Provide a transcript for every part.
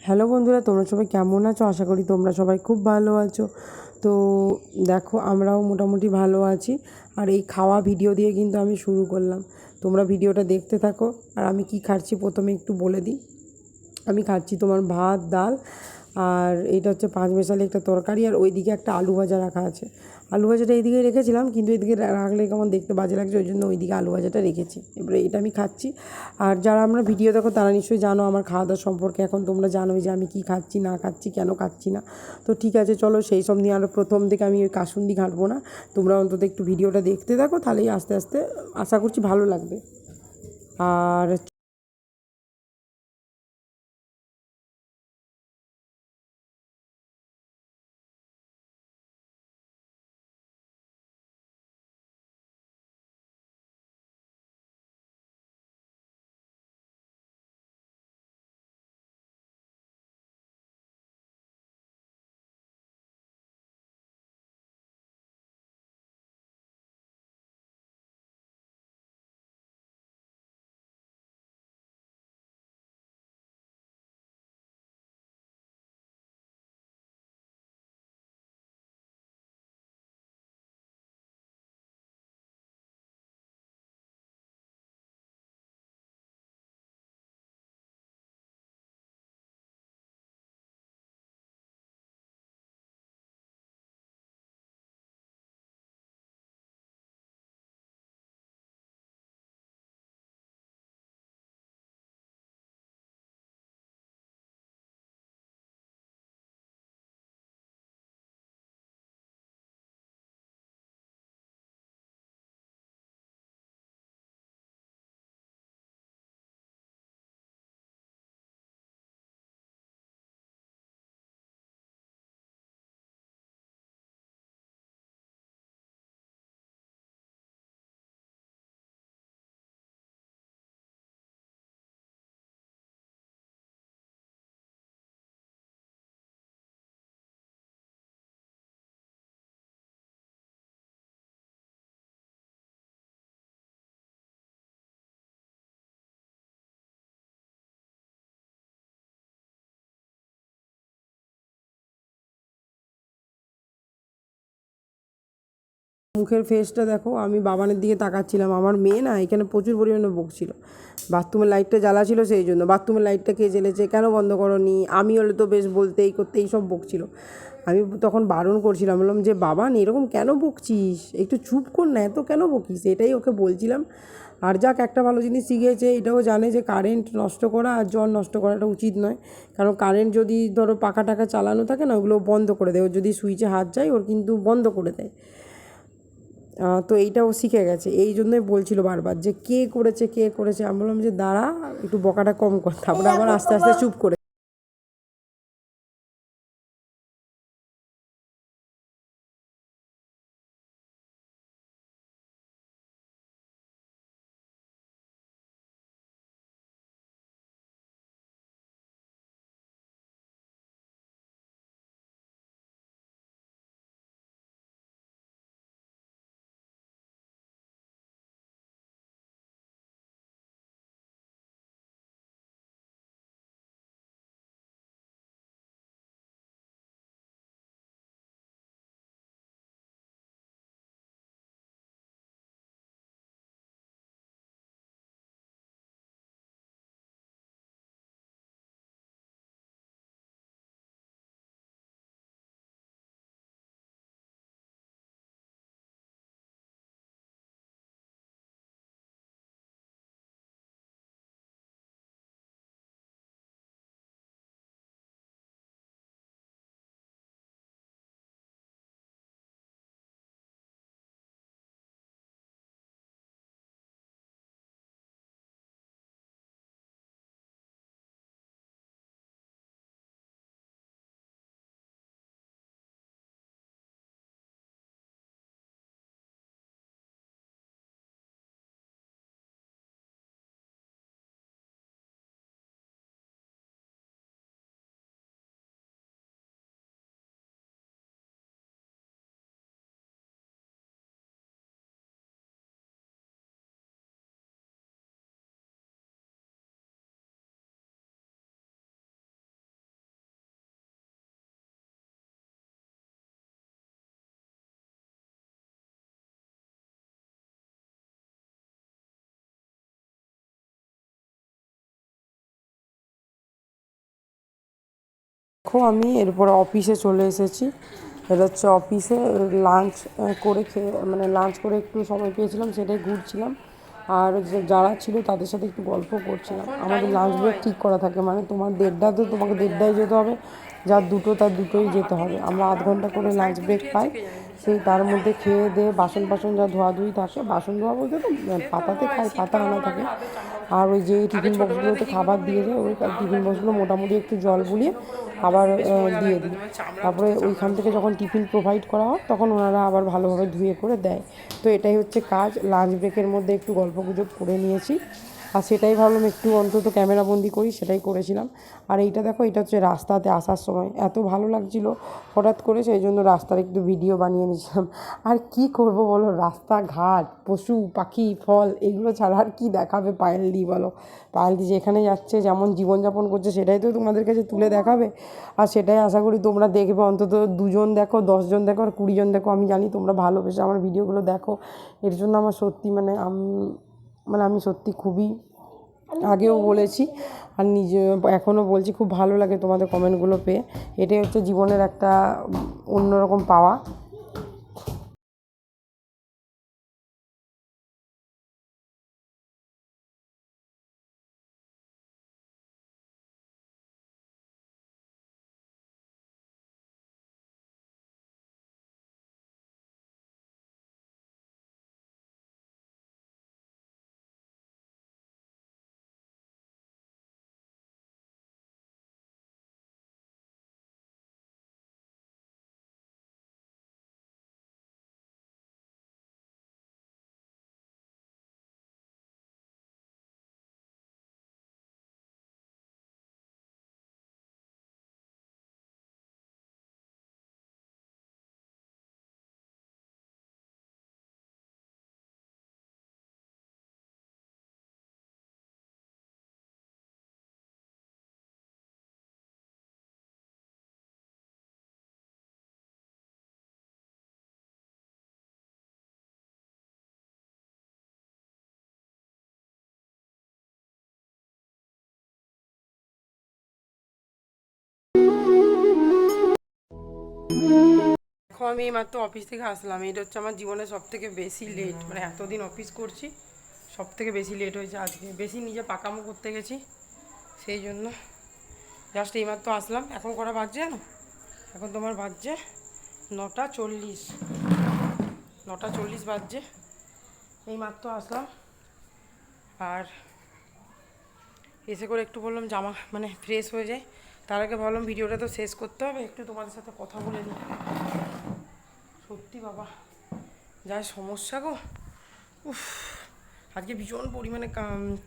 Hello বন্ধুরা, তোমরা সবাই কেমন আছো? আশা করি তোমরা সবাই খুব ভালো আছো। তো দেখো, আমরাও মোটামুটি ভালো আছি। আর এই খাওয়া ভিডিও দিয়ে কিন্তু আমি শুরু করলাম। তোমরা ভিডিওটা দেখতে থাকো। আর আমি কি খাচ্ছি প্রথমে একটু বলে দিই। আমি খাচ্ছি তোমার ভাত, ডাল, আর এইটা হচ্ছে পাঁচ মেশালি একটা তরকারি, আর ওইদিকে একটা আলু ভাজা রাখা আছে। আলু ভাজাটা এইদিকে রেখেছিলাম, কিন্তু এদিকে রাখলে কেমন দেখতে বাজে লাগছে, ওই জন্য ওইদিকে আলু ভাজাটা রেখেছি। এবারে এটা আমি খাচ্ছি। আর যারা আমরা ভিডিও দেখো তারা নিশ্চয়ই জানো আমার খাওয়া দাওয়া সম্পর্কে। এখন তোমরা জানোই যে আমি কি খাচ্ছি না খাচ্ছি, কেন খাচ্ছি না। তো ঠিক আছে, চলো সেই সব নিয়ে আরও প্রথম থেকে আমি ওই কাসুন্দি ঘাঁটবো না। তোমরা অন্তত একটু ভিডিওটা দেখতে থাকো, তাহলেই আস্তে আস্তে আশা করছি ভালো লাগবে। আর মুখের ফেসটা দেখো, আমি বাবানের দিকে তাকাচ্ছিলাম। আমার মেয়ে না এখানে প্রচুর পরিমাণে বকছিল। বাথরুমের লাইটটা জ্বালা ছিল, সেই জন্য বাথরুমের লাইটটা কে জ্বেলেছে, কেন বন্ধ করনি, আমি হলে তো বেশ বলতে এই করতে এই সব বকছিল। আমি তখন বারণ করছিলাম, বললাম যে বাবা এরকম কেন বকছিস, একটু চুপ কর না, এত কেন বকিস, এটাই ওকে বলছিলাম। আর যাক, একটা ভালো জিনিস শিখেছে, এটাও জানে যে কারেন্ট নষ্ট করা আর জল নষ্ট করাটা উচিত নয়। কারণ কারেন্ট যদি ধরো পাখা টাকা চালানো থাকে না, ওগুলো বন্ধ করে দেয়। ওর যদি সুইচে হাত যায়, ওর কিন্তু বন্ধ করে দেয়। তো এইটাও শিখে গেছে। এই জন্যই বলছিল বারবার যে কে করেছে কে করেছে। আমি বললাম যে দাঁড়া, একটু বকাটা কম কর। তারপরে আবার আস্তে আস্তে চুপ করে দেখো আমি এরপর অফিসে চলে এসেছি। এটা হচ্ছে অফিসে লাঞ্চ করে খেয়ে মানে লাঞ্চ করে একটু সময় পেয়েছিলাম, সেটাই ঘুরছিলাম। আর যারা ছিল তাদের সাথে একটু গল্প করছিলাম। আমাদের লাঞ্চ ব্রেক ঠিক করা থাকে, মানে তোমার 1:30 তো তোমাকে 1:30 যেতে হবে, যার 2টো তার 2টোই যেতে হবে। আমরা আধ ঘন্টা করে লাঞ্চ ব্রেক পাই, সেই তার মধ্যে খেয়ে দিয়ে বাসন যা ধোয়াধুয়ি থাকে, বাসন ধোয়া বলতে তো পাতাতে খাই, পাতা আনা থাকে। আর ওই যে টিফিন বক্সগুলোতে খাবার দিয়ে যায়, ওই টিফিন বক্সগুলো মোটামুটি একটু জল বুলিয়ে আবার দিয়ে দিই। তারপরে ওইখান থেকে যখন টিফিন প্রোভাইড করা হয় তখন ওনারা আবার ভালোভাবে ধুয়ে করে দেয়। তো এটাই হচ্ছে কাজ। লাঞ্চ ব্রেকের মধ্যে একটু গল্পগুজব করে নিয়েছি, আর সেটাই ভাবলাম একটু অন্তত ক্যামেরাবন্দি করি, সেটাই করেছিলাম। আর এইটা দেখো, এটা হচ্ছে রাস্তাতে আসার সময় এত ভালো লাগছিল হঠাৎ করে, সেই জন্য রাস্তার একটু ভিডিও বানিয়ে নিয়েছিলাম। আর কি করব বলো, রাস্তাঘাট, পশু পাখি, ফল, এগুলো ছাড়া আর কী দেখাবে পায়েলদি বলো। পায়েলদি যেখানে যাচ্ছে, যেমন জীবনযাপন করছে, সেটাই তো তোমাদের কাছে তুলে দেখাবে। আর সেটাই আশা করি তোমরা দেখবে। অন্তত 2জন দেখো, 10জন দেখো, আর 20জন দেখো, আমি জানি তোমরা ভালোবেসে আমার ভিডিওগুলো দেখো। এর জন্য আমার সত্যি আমি সত্যি খুবই, আগেও বলেছি আর নিজে এখনও বলছি, খুব ভালো লাগে তোমাদের কমেন্টগুলো পেয়ে। এটাই হচ্ছে জীবনের একটা অন্যরকম পাওয়া। দেখো আমি এইমাত্র অফিস থেকে আসলাম। এটা হচ্ছে আমার জীবনের সবথেকে বেশি লেট, মানে এতদিন অফিস করছি সবথেকে বেশি লেট হয়েছে আজকে। বেশি নিজে পাকামো করতে গেছি, সেই জন্য জাস্ট এইমাত্র আসলাম। এখন কটা বাজছে জানো? এখন তোমার বাজছে 9:40, 9:40 বাজছে। এইমাত্র আসলাম, আর এসে করে একটু বললাম জামা মানে ফ্রেশ হয়ে যায়। তার আগে ভাবলাম ভিডিওটা তো শেষ করতে হবে, একটু তোমাদের সাথে কথা বলে নিই। সত্যি বাবা যা সমস্যা গো, উফ, আজকে ভীষণ পরিমাণে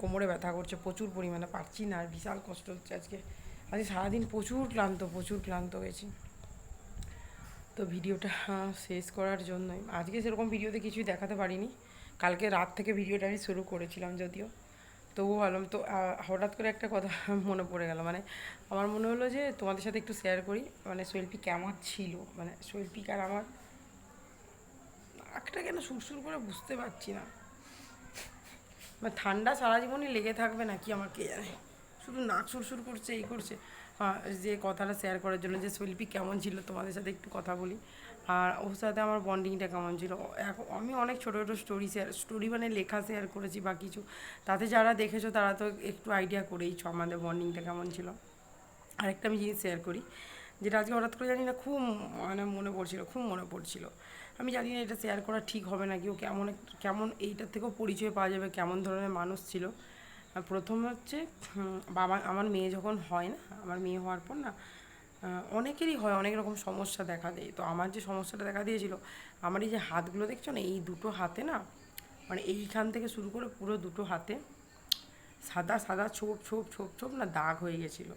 কোমরে ব্যথা করছে, প্রচুর পরিমাণে, পারছি না, আর বিশাল কষ্ট হচ্ছে আজকে। আজকে সারাদিন প্রচুর ক্লান্ত হয়েছি। তো ভিডিওটা শেষ করার জন্যই আজকে সেরকম ভিডিওতে কিছুই দেখাতে পারিনি। কালকে রাত থেকে ভিডিওটা আমি শুরু করেছিলাম যদিও, তবুও ভাবলাম তো হঠাৎ করে একটা কথা মনে পড়ে গেল, মানে আমার মনে হলো যে তোমাদের সাথে একটু শেয়ার করি, মানে শৈল্পী কেমন ছিল, মানে শৈল্পিক আর আমার নাকটা কেন সুরসুর করে বুঝতে পারছি না, মানে ঠান্ডা সারা জীবনই লেগে থাকবে নাকি আমার কে জানে, শুধু নাক সুরসুর করছে, এই করছে। যে কথাটা শেয়ার করার জন্য যে শৈল্পী কেমন ছিল তোমাদের সাথে একটু কথা বলি, আর ওর সাথে আমার বন্ডিংটা কেমন ছিল। এখন আমি অনেক ছোটো ছোটো স্টোরি মানে লেখা শেয়ার করেছি বা কিছু, তাতে যারা দেখেছো তারা তো একটু আইডিয়া করেইছো আমাদের বন্ডিংটা কেমন ছিল। আরেকটা আমি জিনিস শেয়ার করি, যেটা আজকে হঠাৎ করে জানি না খুব মানে খুব মনে পড়ছিল। আমি জানি না এটা শেয়ার করা ঠিক হবে না, কেউ কেমন কেমন এইটার থেকেও পরিচয় পাওয়া যাবে কেমন ধরনের মানুষ ছিল। প্রথমে হচ্ছে বাবা, আমার মেয়ে যখন হয় না, আমার মেয়ে হওয়ার পর না অনেকেরই হয়, অনেক রকম সমস্যা দেখা দেয়। তো আমার যে সমস্যাটা দেখা দিয়েছিল, আমার এই যে হাতগুলো দেখছো না, এই দুটো হাতে না, মানে এইখান থেকে শুরু করে পুরো দুটো হাতে সাদা সাদা ছোপ ছোপ ছোপ ছোপ না দাগ হয়ে গেছিলো।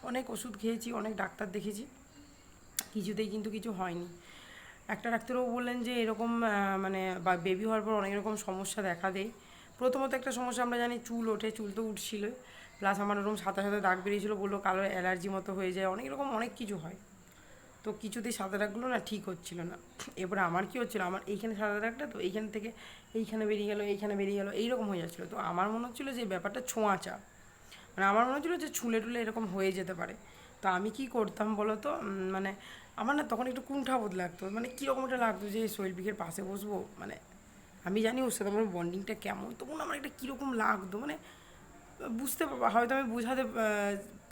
অনেক ওষুধ খেয়েছি, অনেক ডাক্তার দেখেছি, কিছুতেই কিন্তু কিছু হয়নি। একটা ডাক্তারবাবু বললেন যে এরকম মানে বা বেবি হওয়ার পর অনেক রকম সমস্যা দেখা দেয়। প্রথমত একটা সমস্যা আমরা জানি, চুল ওঠে, চুল তো উঠছিল, প্লাস আমার ওরকম সাদা সাদা দাগ বেরিয়েছিলো, বললো কালো অ্যালার্জি মতো হয়ে যায়, অনেক রকম অনেক কিছু হয়। তো কিছুতেই সাদা দাগগুলো না ঠিক হচ্ছিল না। এবারে আমার কী হচ্ছিলো, আমার এইখানে সাদা দাগটা তো এইখান থেকে এইখানে বেরিয়ে গেলো, এইখানে বেরিয়ে গেলো, এইরকম হয়ে যাচ্ছিলো। তো আমার মনে হচ্ছিলো যে ব্যাপারটা ছোঁয়াচা, মানে আমার মনে হচ্ছিলো যে ছুলে টুলে এরকম হয়ে যেতে পারে। তো আমি কি করতাম বলো তো, মানে আমার না তখন একটু কুণ্ঠাবোধ লাগতো, মানে কীরকম একটা লাগতো যে শৈল্পিকের পাশে বসবো, মানে আমি জানি ওর সাথে আমার বন্ডিংটা কেমন, তখন আমার একটা কীরকম লাগতো, মানে বুঝতে হয়তো আমি বোঝাতে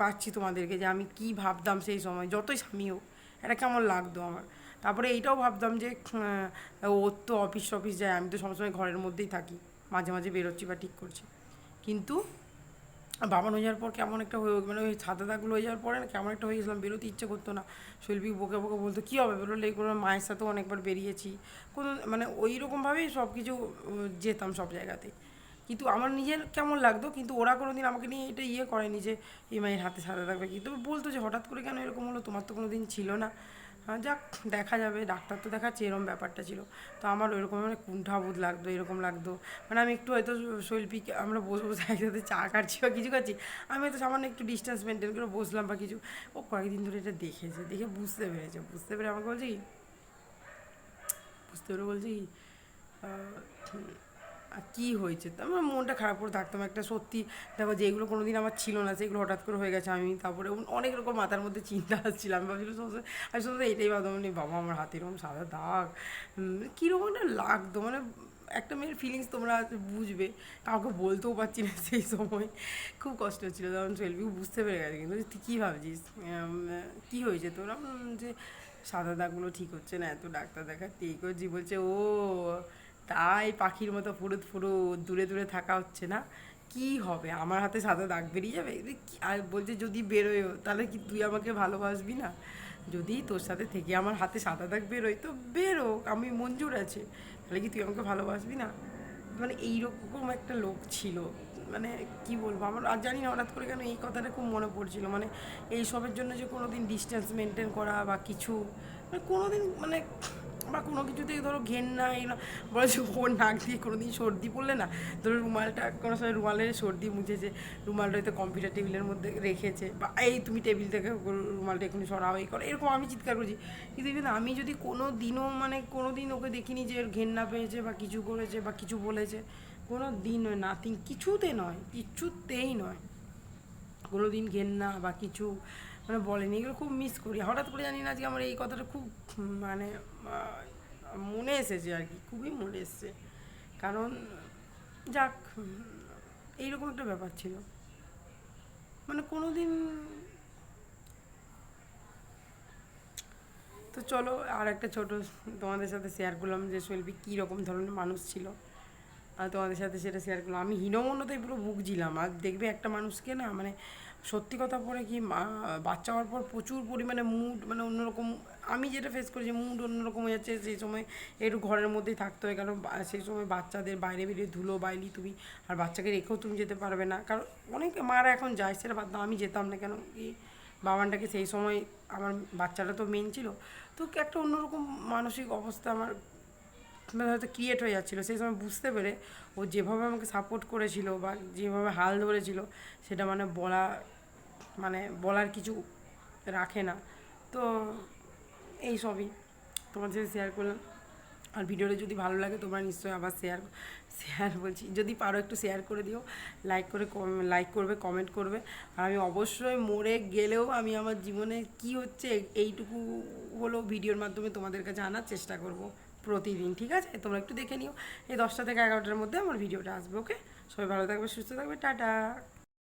পারছি তোমাদেরকে যে আমি কি ভাবতাম সেই সময়, যতই স্বামী হোক এটা কেমন লাগতো আমার। তারপরে এইটাও ভাবতাম যে ওর তো অফিস টফিস যায়, আমি তো সবসময় ঘরের মধ্যেই থাকি, মাঝে মাঝে বেরোচ্ছি বা ঠিক করছি, কিন্তু বাবান হয়ে যাওয়ার পর কেমন একটা হয়ে, মানে ওই ছাতা দাগগুলো হয়ে যাওয়ার পরে না কেমন একটা হয়ে গেছিলাম, বেরোতে ইচ্ছে করতো না। শৈল্পিক বকে বকে বলতো কী হবে বেরোলে, এগুলো মায়ের সাথেও অনেকবার বেরিয়েছি, কোনো মানে ওই রকমভাবেই সব কিছু যেতাম সব জায়গাতে। কিন্তু আমার নিজের কেমন লাগতো, কিন্তু ওরা কোনো দিন আমাকে নিয়ে এটা করেনি যে এই মায়ের হাতে সাদা থাকবে, কিন্তু বলতো যে হঠাৎ করে কেন এরকম হলো, তোমার তো কোনো দিন ছিল না। হ্যাঁ যাক, দেখা যাবে, ডাক্তার তো দেখাচ্ছে, এরকম ব্যাপারটা ছিল। তো আমার ওইরকম মানে কুণ্ঠাবোধ লাগতো, এরকম লাগতো, মানে আমি একটু হয়তো শৈল্পিক, আমরা বসে বসে একসাথে চা খাচ্ছি বা কিছু খাচ্ছি, আমি হয়তো সামান্য একটু ডিস্টেন্স মেনটেন করে বসলাম বা কিছু, ও কয়েকদিন ধরে এটা দেখেছে, দেখে বুঝতে পেরেছে, বুঝতে পেরে আমাকে বলছে কি, বুঝতে পেরে বলছি কি আর কী হয়েছে, তো আমার মনটা খারাপ করে থাকতাম একটা, সত্যি দেখো যেগুলো কোনো দিন আমার ছিল না সেগুলো হঠাৎ করে হয়ে গেছে, আমি তারপরে অনেক রকম মাথার মধ্যে চিন্তা আসছিল, আমি ভাবছিলাম সবসময়, আমি সবসময় এটাই ভাবতাম নি বাবা আমার হাতে এরকম সাদা দাগ, কীরকম একটা লাগতো, মানে একটা মেয়ের ফিলিংস তোমরা বুঝবে, কাউকে বলতেও পারছি না সেই সময়, খুব কষ্ট হচ্ছিল তখন। সেলফিও বুঝতে পেরে গেছে, কিন্তু তুই কী ভাবছিস, কী হয়েছে তোরা, যে সাদা দাগগুলো ঠিক হচ্ছে না, এত ডাক্তার দেখাচ্ছি এই করছি, বলছে ও তাই পাখির মতো ফুরুত ফুরুত দূরে দূরে থাকা হচ্ছে না, কি হবে আমার হাতে সাদা দাগ বেরিয়ে যাবে, আর বলছে যদি বেরোয়ও তাহলে কি তুই আমাকে ভালোবাসবি না, যদি তোর সাথে থেকে আমার হাতে সাদা দাগ বেরোয় তো বেরো, আমি মঞ্জুর আছে, তাহলে কি তুই আমাকে ভালোবাসবি না, মানে এইরকম একটা লোক ছিল, মানে কি বলবো, আমার আর জানি না হঠাৎ করে কেন এই কথাটা খুব মনে পড়ছিল, মানে এইসবের জন্য যে কোনো দিন ডিস্টেন্স মেনটেন করা বা কিছু, মানে কোনো দিন মানে বা কোনো কিছুতেই ধরো ঘেন্না এই না, বলে যে ওর নাক দিয়ে কোনো দিন সর্দি পড়লে না, ধরো রুমালটা কোনো সময় রুমালের সর্দি মুছেছে, রুমালটা হয়তো কম্পিউটার টেবিলের মধ্যে রেখেছে, বা এই তুমি টেবিল থেকে রুমালটা এখনই সরাও এই করো, এরকম আমি চিৎকার করছি, কিন্তু ইভেন আমি যদি কোনো দিনও মানে কোনো দিন ওকে দেখিনি যে ওর ঘেন্না পেয়েছে বা কিছু করেছে বা কিছু বলেছে, কোনো দিন নয়, নাথিং, কিছুতে নয়, কিছুতেই নয়, কোনো দিন ঘেন্না বা কিছু মানে বলেনি, এগুলো খুব মিস করি, হঠাৎ করে জানি না আজকে আমার এই কথাটা খুব মানে মনে এসেছে আর কি, খুবই মনে এসছে, কারণ যাক এইরকম একটা ব্যাপার ছিল, মানে কোনো দিন। তো চলো আর একটা ছোটো তোমাদের সাথে শেয়ার করলাম যে শৈল্পী কী রকম ধরনের মানুষ ছিল, আর তোমাদের সাথে সেটা শেয়ার করলাম, আমি হীনমন্যতায় পুরো ভুগছিলাম, আর দেখবে একটা মানুষকে না, মানে সত্যি কথা পরে কি বাচ্চা হওয়ার পর প্রচুর পরিমাণে মুড মানে অন্যরকম, আমি যেটা ফেস করেছি মুড অন্যরকম হয়ে যাচ্ছে, সেই সময় একটু ঘরের মধ্যেই থাকতে হয়, কারণ সেই সময় বাচ্চাদের বাইরে বেরিয়ে ধুলো বাইলি তুমি, আর বাচ্চাকে রেখেও তুমি যেতে পারবে না, কারণ অনেক মারা এখন যায়, সেটা বাদ দাও, আমি যেতাম না, কেন কি বাবানটাকে সেই সময় আমার বাচ্চাটা তো মেন ছিল, তো একটা অন্যরকম মানসিক অবস্থা আমার মানে হয়তো ক্রিয়েট হয়ে যাচ্ছিলো, সেই সময় বুঝতে পেরে ও যেভাবে আমাকে সাপোর্ট করেছিল বা যেভাবে হাল ধরেছিল, সেটা মানে বলার কিছু রাখে না, তো এই সবই তোমার সাথে শেয়ার করলাম। আর ভিডিওটা যদি ভালো লাগে তোমরা নিশ্চয়ই আবার শেয়ার শেয়ার বলছি, যদি পারো একটু শেয়ার করে দিও, লাইক করবে, কমেন্ট করবে, আর আমি অবশ্যই মরে গেলেও আমি আমার জীবনে কি হচ্ছে এইটুকু হলেও ভিডিওর মাধ্যমে তোমাদের কাছে আনার চেষ্টা করব প্রতিদিন, ঠিক আছে, তোমরা একটু দেখে নিও, এই 10টা থেকে 11টার মধ্যে আমার ভিডিওটা আসবে, ওকে, সবাই ভালো থাকবে, সুস্থ থাকবে, টাটা।